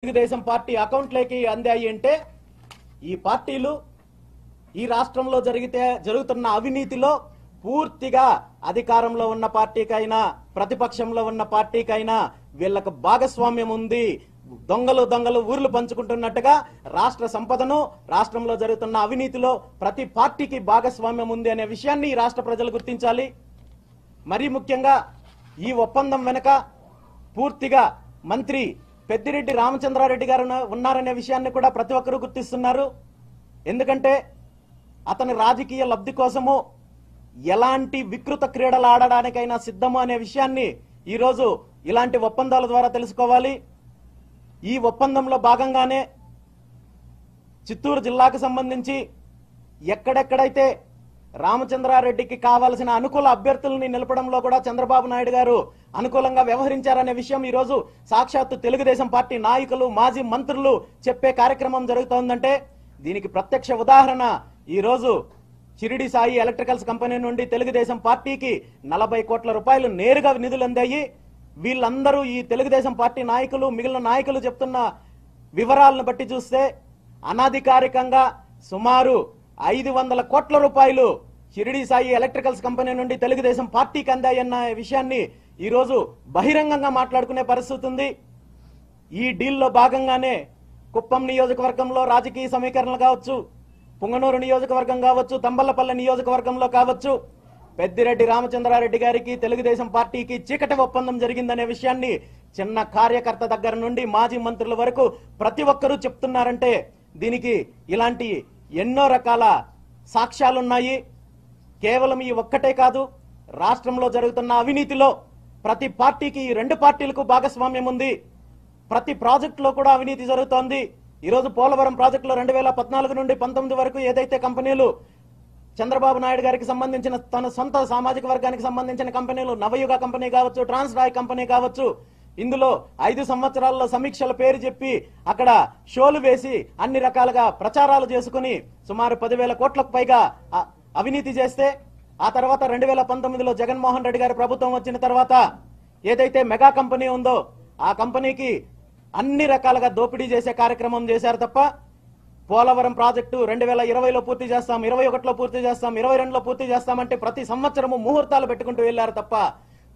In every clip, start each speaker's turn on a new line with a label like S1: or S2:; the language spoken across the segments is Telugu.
S1: తెలుగుదేశం పార్టీ అకౌంట్లోకి అందాయి అంటే ఈ పార్టీలు ఈ రాష్ట్రంలో జరుగుతున్న అవినీతిలో పూర్తిగా అధికారంలో ఉన్న పార్టీకైనా ప్రతిపక్షంలో ఉన్న పార్టీకైనా వీళ్ళకు భాగస్వామ్యం ఉంది. దొంగలు ఊర్లు పంచుకుంటున్నట్టుగా రాష్ట్ర సంపదను రాష్ట్రంలో జరుగుతున్న అవినీతిలో ప్రతి పార్టీకి భాగస్వామ్యం ఉంది అనే విషయాన్ని ఈ రాష్ట్ర ప్రజలు గుర్తించాలి. మరీ ముఖ్యంగా ఈ ఒప్పందం వెనుక పూర్తిగా మంత్రి పెద్దిరెడ్డి రామచంద్రారెడ్డి గారు ఉన్నారనే విషయాన్ని కూడా ప్రతి ఒక్కరూ గుర్తిస్తున్నారు. ఎందుకంటే అతని రాజకీయ లబ్ధి కోసము ఎలాంటి వికృత క్రీడలు ఆడడానికైనా సిద్ధము అనే విషయాన్ని ఈరోజు ఇలాంటి ఒప్పందాల ద్వారా తెలుసుకోవాలి. ఈ ఒప్పందంలో భాగంగానే చిత్తూరు జిల్లాకు సంబంధించి ఎక్కడెక్కడైతే రామచంద్రారెడ్డికి కావాల్సిన అనుకూల అభ్యర్థుల్ని నిలపడంలో కూడా చంద్రబాబు నాయుడు గారు అనుకూలంగా వ్యవహరించారనే విషయం ఈ రోజు సాక్షాత్తు తెలుగుదేశం పార్టీ నాయకులు మాజీ మంత్రులు చెప్పే కార్యక్రమం జరుగుతోందంటే దీనికి ప్రత్యక్ష ఉదాహరణ ఈ రోజు షిరిడి సాయి ఎలక్ట్రికల్స్ కంపెనీ నుండి తెలుగుదేశం పార్టీకి 40 కోట్ల రూపాయలు నేరుగా నిధులు అందాయి. వీళ్ళందరూ ఈ తెలుగుదేశం పార్టీ నాయకులు మిగిలిన నాయకులు చెప్తున్న వివరాలను బట్టి చూస్తే అనాధికారికంగా సుమారు 500 కోట్ల రూపాయలు షిరిడి సాయి ఎలక్ట్రికల్స్ కంపెనీ నుండి తెలుగుదేశం పార్టీకి అందాయన్న విషయాన్ని ఈ రోజు బహిరంగంగా మాట్లాడుకునే పరిస్థితి ఉంది. ఈ డీల్లో భాగంగానే కుప్పం నియోజకవర్గంలో రాజకీయ సమీకరణలు కావచ్చు, పుంగనూరు నియోజకవర్గం కావచ్చు, తంబలపల్లి నియోజకవర్గంలో కావచ్చు, పెద్దిరెడ్డి రామచంద్రారెడ్డి గారికి తెలుగుదేశం పార్టీకి చీకటి ఒప్పందం జరిగిందనే విషయాన్ని చిన్న కార్యకర్త దగ్గర నుండి మాజీ మంత్రుల వరకు ప్రతి ఒక్కరూ చెప్తున్నారంటే దీనికి ఇలాంటి ఎన్నో రకాల సాక్ష్యాలున్నాయి. కేవలం ఈ ఒక్కటే కాదు, రాష్ట్రంలో జరుగుతున్న అవినీతిలో ప్రతి పార్టీకి ఈ రెండు పార్టీలకు భాగస్వామ్యం ఉంది. ప్రతి ప్రాజెక్టులో కూడా అవినీతి జరుగుతోంది. ఈరోజు పోలవరం ప్రాజెక్టులో 2014 నుండి 19 వరకు ఏదైతే కంపెనీలు చంద్రబాబు నాయుడు గారికి సంబంధించిన తన సొంత సామాజిక వర్గానికి సంబంధించిన కంపెనీలు నవయుగ కంపెనీ కావచ్చు, ట్రాన్స్రాయ్ కంపెనీ కావచ్చు, ఇందులో 5 సంవత్సరాల్లో సమీక్షల పేరు చెప్పి అక్కడ షోలు వేసి అన్ని రకాలుగా ప్రచారాలు చేసుకుని సుమారు 10,000 కోట్లకు పైగా అవినీతి చేస్తే ఆ తర్వాత 2019లో జగన్మోహన్ రెడ్డి గారి ప్రభుత్వం వచ్చిన తర్వాత ఏదైతే మెగా కంపెనీ ఉందో ఆ కంపెనీకి అన్ని రకాలుగా దోపిడీ చేసే కార్యక్రమం చేశారు తప్ప పోలవరం ప్రాజెక్టు 2020లో పూర్తి చేస్తాం, 21లో పూర్తి చేస్తాం, 22లో పూర్తి చేస్తామంటే ప్రతి సంవత్సరము ముహూర్తాలు పెట్టుకుంటూ వెళ్లారు తప్ప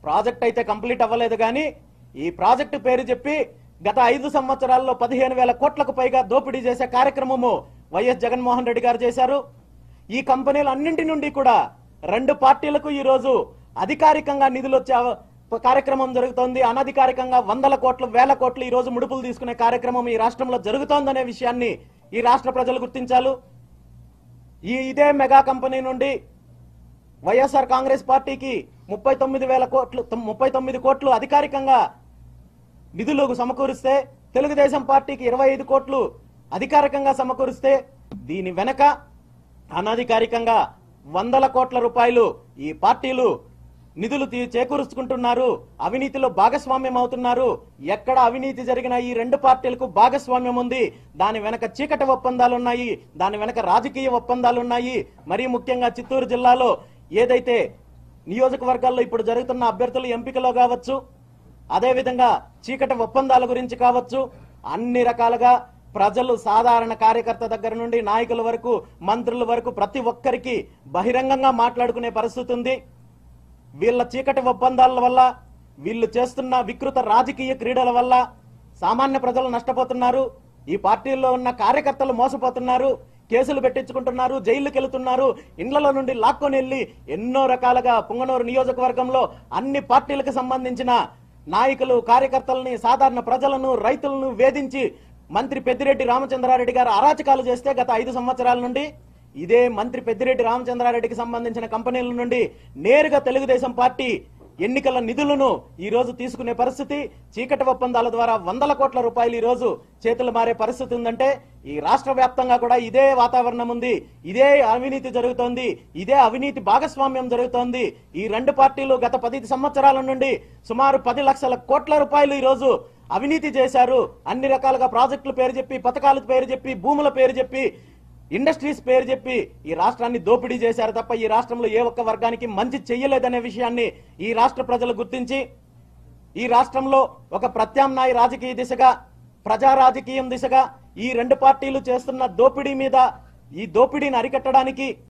S1: ప్రాజెక్ట్ అయితే కంప్లీట్ అవ్వలేదు. కానీ ఈ ప్రాజెక్టు పేరు చెప్పి గత 5 సంవత్సరాల్లో 15,000 కోట్లకు పైగా దోపిడీ చేసే కార్యక్రమము వైఎస్ జగన్మోహన్ రెడ్డి గారు చేశారు. ఈ కంపెనీలు అన్నింటి నుండి కూడా రెండు పార్టీలకు ఈ రోజు అధికారికంగా నిధులు వచ్చే కార్యక్రమం జరుగుతోంది. అనధికారికంగా 100 కోట్లు 1000 కోట్లు ఈ రోజు ముడుపులు తీసుకునే కార్యక్రమం ఈ రాష్ట్రంలో జరుగుతోందనే విషయాన్ని ఈ రాష్ట్ర ప్రజలు గుర్తించాలి. ఇదే మెగా కంపెనీ నుండి వైఎస్ఆర్ కాంగ్రెస్ పార్టీకి 39 కోట్లు అధికారికంగా నిధులు సమకూరిస్తే తెలుగుదేశం పార్టీకి 25 కోట్లు అధికారికంగా సమకూరిస్తే దీని వెనక అనధికారికంగా 100 కోట్ల రూపాయలు ఈ పార్టీలు నిధులు చేకూర్చుకుంటున్నారు, అవినీతిలో భాగస్వామ్యం అవుతున్నారు. ఎక్కడ అవినీతి జరిగినా ఈ రెండు పార్టీలకు భాగస్వామ్యం ఉంది. దాని వెనక చీకటి ఒప్పందాలున్నాయి, దాని వెనక రాజకీయ ఒప్పందాలున్నాయి. మరీ ముఖ్యంగా చిత్తూరు జిల్లాలో ఏదైతే నియోజకవర్గాల్లో ఇప్పుడు జరుగుతున్న అభ్యర్థుల ఎంపికలో కావచ్చు, అదేవిధంగా చీకటి ఒప్పందాల గురించి కావచ్చు, అన్ని రకాలుగా ప్రజలు సాధారణ కార్యకర్త దగ్గర నుండి నాయకుల వరకు మంత్రుల వరకు ప్రతి ఒక్కరికి బహిరంగంగా మాట్లాడుకునే పరిస్థితి ఉంది. వీళ్ళ చీకటి ఒప్పందాల వల్ల, వీళ్ళు చేస్తున్న వికృత రాజకీయ క్రీడల వల్ల సామాన్య ప్రజలు నష్టపోతున్నారు. ఈ పార్టీల్లో ఉన్న కార్యకర్తలు మోసపోతున్నారు, కేసులు పెట్టించుకుంటున్నారు, జైలుకి వెళుతున్నారు, ఇండ్లలో నుండి లాక్కొని వెళ్లి ఎన్నో రకాలుగా పుంగనూరు నియోజకవర్గంలో అన్ని పార్టీలకు సంబంధించిన నాయకులు కార్యకర్తలని సాధారణ ప్రజలను రైతులను వేధించి మంత్రి పెద్దిరెడ్డి రామచంద్రారెడ్డి గారు అరాచకాలు చేస్తే గత 5 సంవత్సరాల నుండి ఇదే మంత్రి పెద్దిరెడ్డి రామచంద్రారెడ్డికి సంబంధించిన కంపెనీల నుండి నేరుగా తెలుగుదేశం పార్టీ ఎన్నికల నిధులను ఈ రోజు తీసుకునే పరిస్థితి, చీకటి ఒప్పందాల ద్వారా 100 కోట్ల రూపాయలు ఈ రోజు చేతులు మారే పరిస్థితి ఉందంటే ఈ రాష్ట్ర వ్యాప్తంగా కూడా ఇదే వాతావరణం ఉంది, ఇదే అవినీతి జరుగుతోంది, ఇదే అవినీతి భాగస్వామ్యం జరుగుతోంది. ఈ రెండు పార్టీలు గత 10 సంవత్సరాల నుండి సుమారు 10 లక్షల కోట్ల రూపాయలు ఈ రోజు అవినీతి చేశారు. అన్ని రకాలుగా ప్రాజెక్టుల పేరు చెప్పి, పథకాల పేరు చెప్పి, భూముల పేరు చెప్పి, ఇండస్ట్రీస్ పేరు చెప్పి ఈ రాష్ట్రాన్ని దోపిడీ చేశారు తప్ప ఈ రాష్ట్రంలో ఏ ఒక్క వర్గానికి మంచి చెయ్యలేదనే విషయాన్ని ఈ రాష్ట్ర ప్రజలు గుర్తించి ఈ రాష్ట్రంలో ఒక ప్రత్యామ్నాయ రాజకీయ దిశగా ప్రజా రాజకీయం దిశగా ఈ రెండు పార్టీలు చేస్తున్న దోపిడీ మీద, ఈ దోపిడీని అరికట్టడానికి